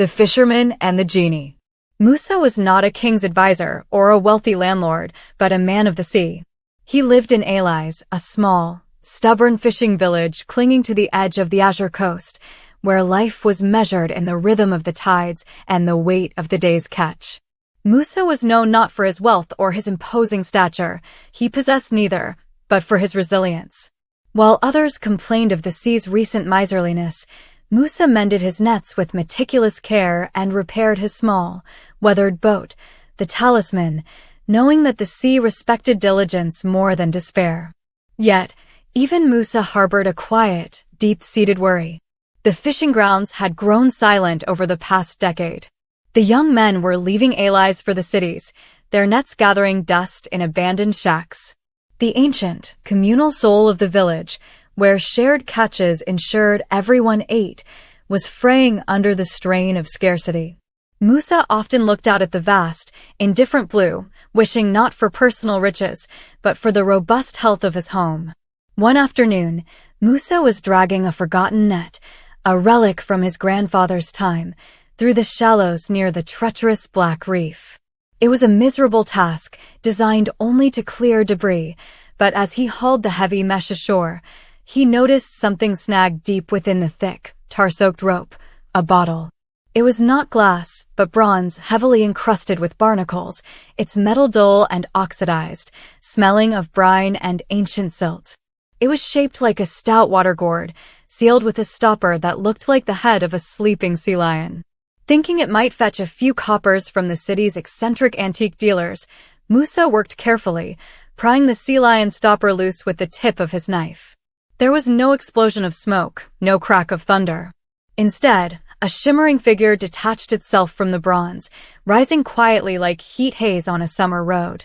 The Fisherman and the Genie. Musa was not a king's advisor or a wealthy landlord, but a man of the sea. He lived in Alais, a small, stubborn fishing village clinging to the edge of the Azure coast, where life was measured in the rhythm of the tides and the weight of the day's catch. Musa was known not for his wealth or his imposing stature. He possessed neither, but for his resilience. While others complained of the sea's recent miserliness, Musa mended his nets with meticulous care and repaired his small, weathered boat, the Talisman, knowing that the sea respected diligence more than despair. Yet, even Musa harbored a quiet, deep-seated worry. The fishing grounds had grown silent over the past decade. The young men were leaving Alais for the cities, their nets gathering dust in abandoned shacks. The ancient, communal soul of the village, where shared catches ensured everyone ate, was fraying under the strain of scarcity. Musa often looked out at the vast, indifferent blue, wishing not for personal riches, but for the robust health of his home. One afternoon, Musa was dragging a forgotten net, a relic from his grandfather's time, through the shallows near the treacherous Black Reef. It was a miserable task, designed only to clear debris, but as he hauled the heavy mesh ashore, he noticed something snagged deep within the thick, tar-soaked rope, a bottle. It was not glass, but bronze heavily encrusted with barnacles, its metal dull and oxidized, smelling of brine and ancient silt. It was shaped like a stout water gourd, sealed with a stopper that looked like the head of a sleeping sea lion. Thinking it might fetch a few coppers from the city's eccentric antique dealers, Musa worked carefully, prying the sea lion stopper loose with the tip of his knife. There was no explosion of smoke, no crack of thunder. Instead, a shimmering figure detached itself from the bronze, rising quietly like heat haze on a summer road.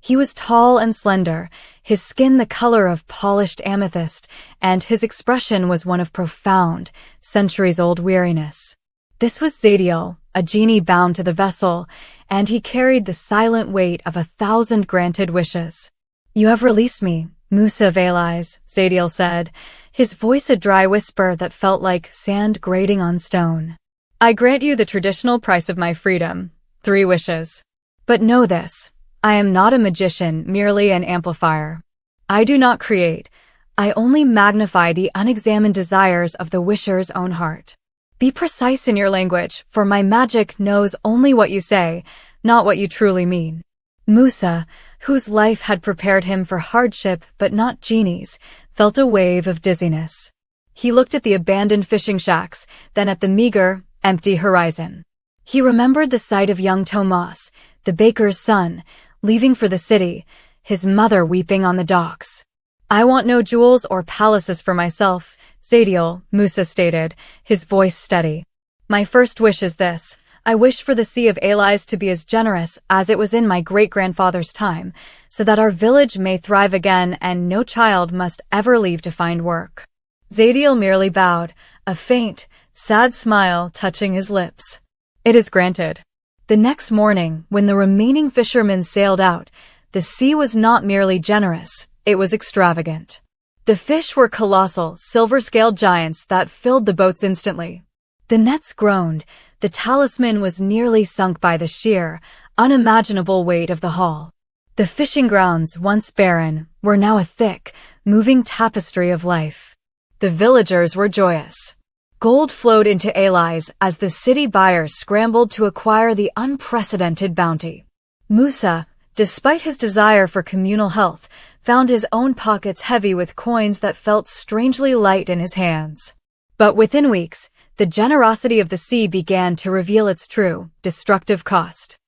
He was tall and slender, his skin the color of polished amethyst, and his expression was one of profound, centuries-old weariness. This was Zadiel, a genie bound to the vessel, and he carried the silent weight of 1,000 granted wishes. "You have released me, Musa of Alais," Zadiel said, his voice a dry whisper that felt like sand grating on stone. "I grant you the traditional price of my freedom, 3 wishes. But know this, I am not a magician, merely an amplifier. I do not create, I only magnify the unexamined desires of the wisher's own heart. Be precise in your language, for my magic knows only what you say, not what you truly mean." Musa, whose life had prepared him for hardship but not genies, felt a wave of dizziness. He looked at the abandoned fishing shacks, then at the meager, empty horizon. He remembered the sight of young Tomas, the baker's son, leaving for the city, his mother weeping on the docks. "I want no jewels or palaces for myself," Zadiel, Musa stated, his voice steady. "My first wish is this. I wish for the Sea of Alais to be as generous as it was in my great-grandfather's time, so that our village may thrive again and no child must ever leave to find work." Zadiel merely bowed, a faint, sad smile touching his lips. "It is granted." The next morning, when the remaining fishermen sailed out, the sea was not merely generous, it was extravagant. The fish were colossal, silver-scaled giants that filled the boats instantly. The nets groaned, the Talisman was nearly sunk by the sheer, unimaginable weight of the haul. The fishing grounds, once barren, were now a thick, moving tapestry of life. The villagers were joyous. Gold flowed into Alais as the city buyers scrambled to acquire the unprecedented bounty. Musa, despite his desire for communal health, found his own pockets heavy with coins that felt strangely light in his hands. But within weeks, the generosity of the sea began to reveal its true, destructive cost.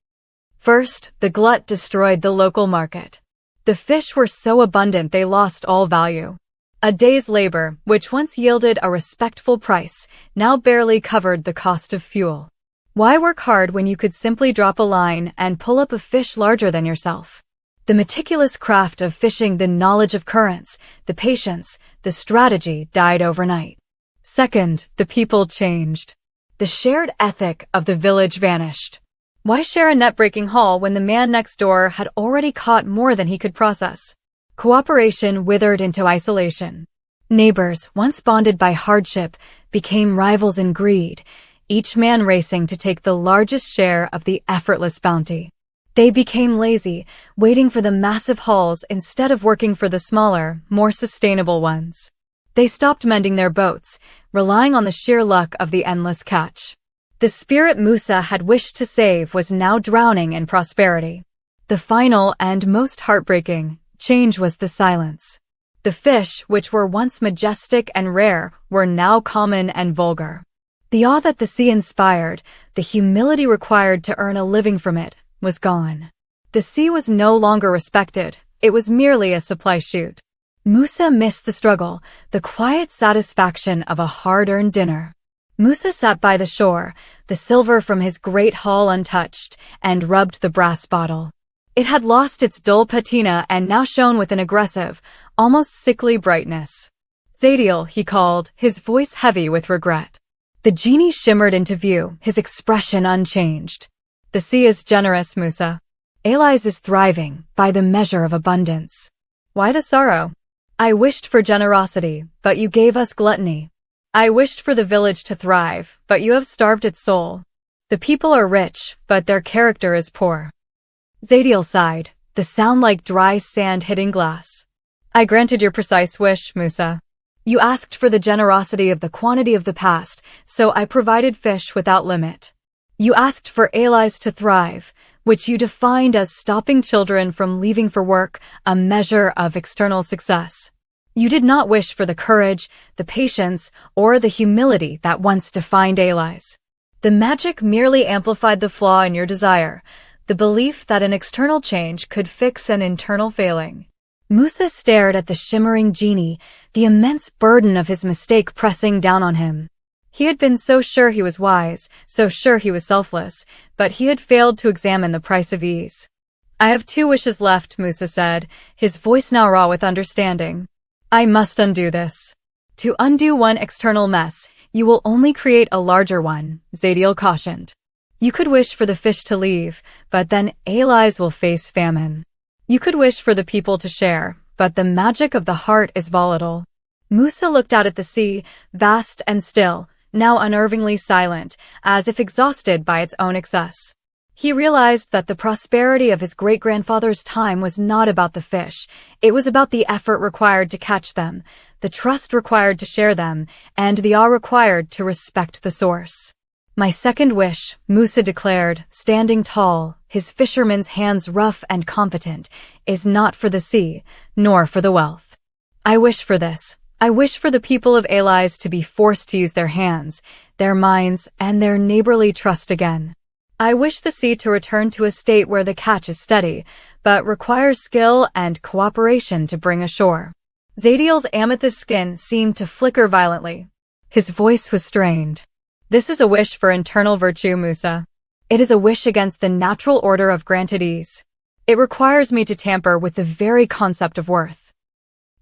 First, the glut destroyed the local market. The fish were so abundant they lost all value. A day's labor, which once yielded a respectful price, now barely covered the cost of fuel. Why work hard when you could simply drop a line and pull up a fish larger than yourself? The meticulous craft of fishing, the knowledge of currents, the patience, the strategy died overnight. Second, the people changed. The shared ethic of the village vanished. Why share a net-breaking haul when the man next door had already caught more than he could process? Cooperation withered into isolation. Neighbors, once bonded by hardship, became rivals in greed. each man racing to take the largest share of the effortless bounty. They became lazy, waiting for the massive hauls instead of working for the smaller, more sustainable ones. They stopped mending their boats, relying on the sheer luck of the endless catch. The spirit Musa had wished to save was now drowning in prosperity. The final and most heartbreaking change was the silence. The fish, which were once majestic and rare, were now common and vulgar. The awe that the sea inspired, the humility required to earn a living from it, was gone. The sea was no longer respected, it was merely a supply chute. Musa missed the struggle, the quiet satisfaction of a hard-earned dinner. Musa sat by the shore, the silver from his great haul untouched, and rubbed the brass bottle. It had lost its dull patina and now shone with an aggressive, almost sickly brightness. Zadiel, he called, his voice heavy with regret. The genie shimmered into view, his expression unchanged. The sea is generous, Musa. Elais is thriving, by the measure of abundance. Why the sorrow? I wished for generosity, but you gave us gluttony. I wished for the village to thrive, but you have starved its soul. The people are rich, but their character is poor. Zadiel sighed, the sound like dry sand hitting glass. I granted your precise wish, Musa. You asked for the generosity of the quantity of the past, so I provided fish without limit. You asked for Elais to thrive, which you defined as stopping children from leaving for work, a measure of external success. You did not wish for the courage, the patience, or the humility that once defined Elais. The magic merely amplified the flaw in your desire, the belief that an external change could fix an internal failing. Musa stared at the shimmering genie, the immense burden of his mistake pressing down on him. He had been so sure he was wise, so sure he was selfless, but he had failed to examine the price of ease. I have 2 wishes left, Musa said, his voice now raw with understanding. I must undo this. To undo one external mess, you will only create a larger one, Zadiel cautioned. You could wish for the fish to leave, but then Elais will face famine. You could wish for the people to share, but the magic of the heart is volatile. Musa looked out at the sea, vast and still, now unnervingly silent, as if exhausted by its own excess. He realized that the prosperity of his great-grandfather's time was not about the fish. It was about the effort required to catch them, the trust required to share them, and the awe required to respect the source. My second wish, Musa declared, standing tall, his fisherman's hands rough and competent, is not for the sea, nor for the wealth. I wish for this. I wish for the people of Elais to be forced to use their hands, their minds, and their neighborly trust again. I wish the sea to return to a state where the catch is steady, but requires skill and cooperation to bring ashore. Zadiel's amethyst skin seemed to flicker violently. His voice was strained. This is a wish for internal virtue, Musa. It is a wish against the natural order of granted ease. It requires me to tamper with the very concept of worth.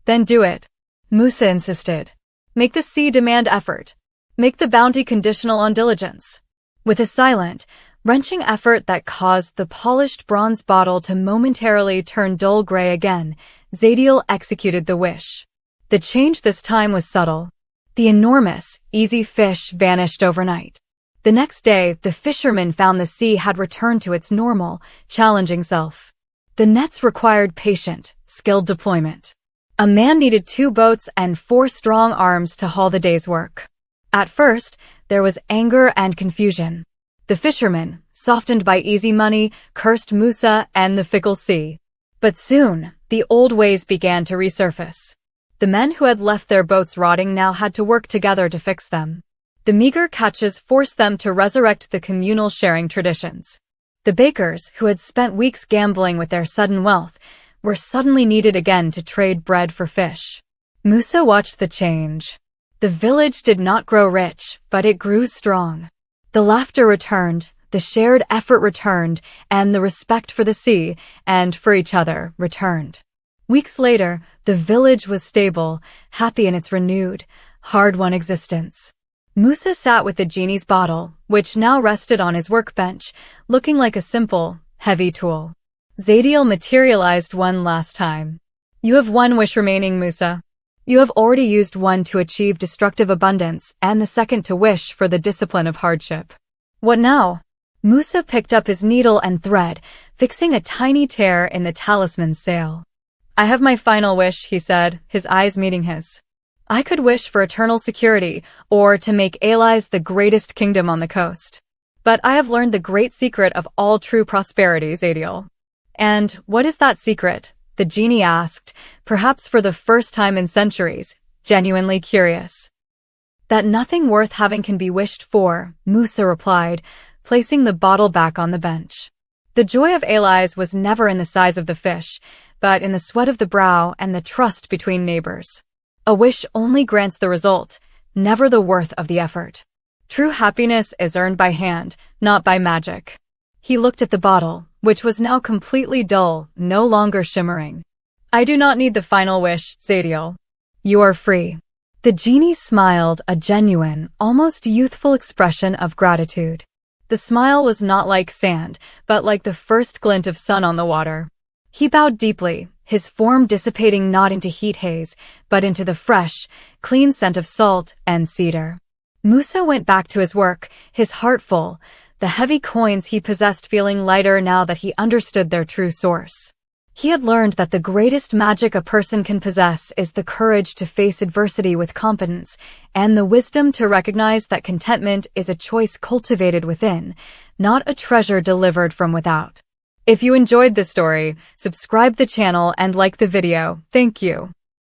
Then do it, Musa insisted. Make the sea demand effort. Make the bounty conditional on diligence. With a silent, wrenching effort that caused the polished bronze bottle to momentarily turn dull gray again, Zadiel executed the wish. The change this time was subtle. The enormous, easy fish vanished overnight. The next day, the fisherman found the sea had returned to its normal, challenging self. The nets required patient, skilled deployment. A man needed 2 boats and 4 strong arms to haul the day's work. At first, there was anger and confusion. The fisherman, softened by easy money, cursed Musa and the fickle sea. But soon, the old ways began to resurface. The men who had left their boats rotting now had to work together to fix them. The meager catches forced them to resurrect the communal sharing traditions. The bakers, who had spent weeks gambling with their sudden wealth, were suddenly needed again to trade bread for fish. Musa watched the change. The village did not grow rich, but it grew strong. The laughter returned, the shared effort returned, and the respect for the sea, and for each other, returned. Weeks later, the village was stable, happy in its renewed, hard-won existence. Musa sat with the genie's bottle, which now rested on his workbench, looking like a simple, heavy tool. Zadiel materialized one last time. You have 1 wish remaining, Musa. You have already used one to achieve destructive abundance and the second to wish for the discipline of hardship. What now? Musa picked up his needle and thread, fixing a tiny tear in the talisman's sail. I have my final wish, he said, his eyes meeting his. I could wish for eternal security, or to make Alais the greatest kingdom on the coast. But I have learned the great secret of all true prosperity, Zadiel. And what is that secret? The genie asked, perhaps for the first time in centuries, genuinely curious. That nothing worth having can be wished for, Musa replied, placing the bottle back on the bench. The joy of Alais was never in the size of the fish, but in the sweat of the brow and the trust between neighbors. A wish only grants the result, never the worth of the effort. True happiness is earned by hand, not by magic. He looked at the bottle, which was now completely dull, no longer shimmering. I do not need the final wish, Zadiel. You are free. The genie smiled, a genuine, almost youthful expression of gratitude. The smile was not like sand, but like the first glint of sun on the water. He bowed deeply, his form dissipating not into heat haze, but into the fresh, clean scent of salt and cedar. Musa went back to his work, his heart full, the heavy coins he possessed feeling lighter now that he understood their true source. He had learned that the greatest magic a person can possess is the courage to face adversity with confidence, and the wisdom to recognize that contentment is a choice cultivated within, not a treasure delivered from without. If you enjoyed this story, subscribe the channel and like the video. Thank you.